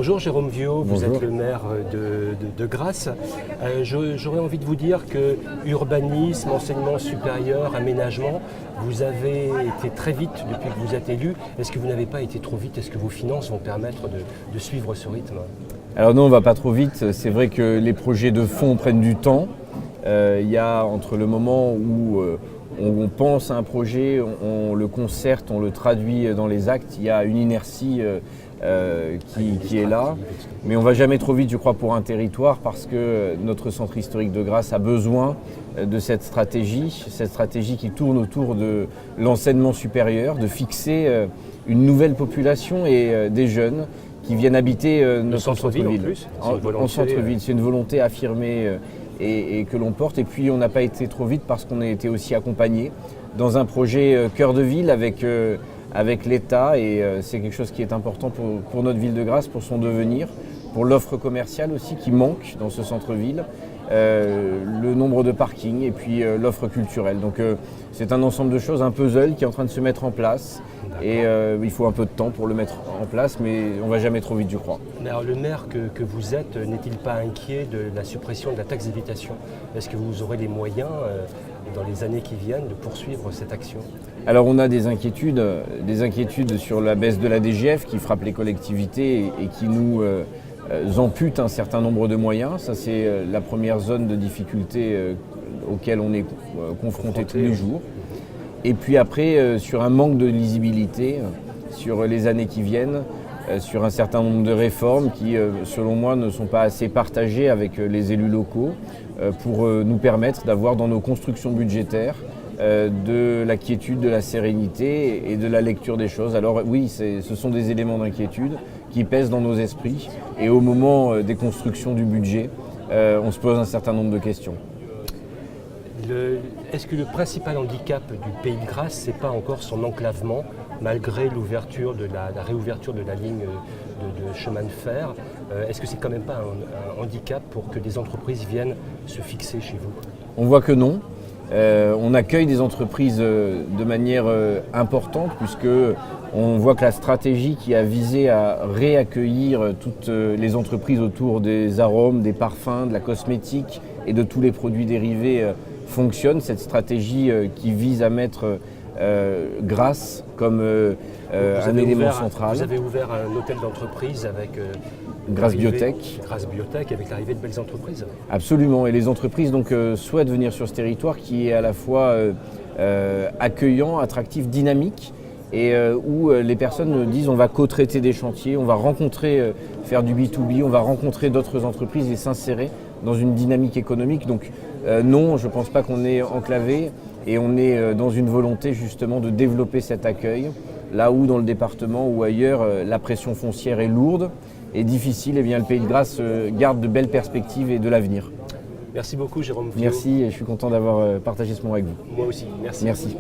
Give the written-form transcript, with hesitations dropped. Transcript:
Bonjour Jérôme Viaud, vous Bonjour. êtes le maire de Grasse. J'aurais envie de vous dire que urbanisme, enseignement supérieur, aménagement, vous avez été très vite depuis que vous êtes élu. Est-ce que vous n'avez pas été trop vite? Est-ce que vos finances vont permettre de suivre ce rythme? Alors non, on ne va pas trop vite. C'est vrai que les projets de fonds prennent du temps. Il y a entre le moment où on pense à un projet, on le concerte, on le traduit dans les actes, il y a une inertie qui est là. Mais on ne va jamais trop vite, je crois, pour un territoire parce que notre centre historique de Grasse a besoin de cette stratégie qui tourne autour de l'enseignement supérieur, de fixer une nouvelle population et des jeunes qui viennent habiter notre centre-ville. En centre-ville, c'est une volonté affirmée et que l'on porte. Et puis on n'a pas été trop vite parce qu'on a été aussi accompagné dans un projet cœur de ville avec l'État et c'est quelque chose qui est important pour notre ville de Grasse, pour son devenir, pour l'offre commerciale aussi qui manque dans ce centre-ville, le nombre de parkings et puis l'offre culturelle. Donc c'est un ensemble de choses, un puzzle qui est en train de se mettre en place et il faut un peu de temps pour le mettre en place, mais on ne va jamais trop vite, je crois. Mais alors, le maire que vous êtes n'est-il pas inquiet de la suppression de la taxe d'habitation? Est-ce que vous aurez les moyens dans les années qui viennent de poursuivre cette action? Alors on a des inquiétudes sur la baisse de la DGF qui frappe les collectivités et qui nous ampute un certain nombre de moyens. Ça c'est la première zone de difficulté auquel on est confronté tous les jours. Et puis après sur un manque de lisibilité sur les années qui viennent, sur un certain nombre de réformes qui selon moi ne sont pas assez partagées avec les élus locaux pour nous permettre d'avoir dans nos constructions budgétaires de la quiétude, de la sérénité et de la lecture des choses. Alors oui, ce sont des éléments d'inquiétude qui pèsent dans nos esprits et au moment des constructions du budget, on se pose un certain nombre de questions. Est-ce que le principal handicap du Pays de Grasse, ce n'est pas encore son enclavement, malgré la réouverture de la ligne de chemin de fer? Est-ce que c'est quand même pas un handicap pour que des entreprises viennent se fixer chez vous? On voit que non. On accueille des entreprises de manière importante puisque on voit que la stratégie qui a visé à réaccueillir toutes les entreprises autour des arômes, des parfums, de la cosmétique et de tous les produits dérivés fonctionne. Cette stratégie qui vise à mettre Grasse comme un élément central. Vous avez ouvert un hôtel d'entreprise avec Grasse Biotech. Grasse Biotech avec l'arrivée de belles entreprises. Absolument. Et les entreprises donc, souhaitent venir sur ce territoire qui est à la fois accueillant, attractif, dynamique et où les personnes disent on va co-traiter des chantiers, on va rencontrer, faire du B2B, on va rencontrer d'autres entreprises et s'insérer dans une dynamique économique. Donc non, je ne pense pas qu'on est enclavé et on est dans une volonté justement de développer cet accueil. Là où dans le département ou ailleurs, la pression foncière est lourde et difficile, eh bien, le Pays de Grasse garde de belles perspectives et de l'avenir. Merci beaucoup Jérôme Viaud. Merci et je suis content d'avoir partagé ce moment avec vous. Moi aussi, merci. Merci.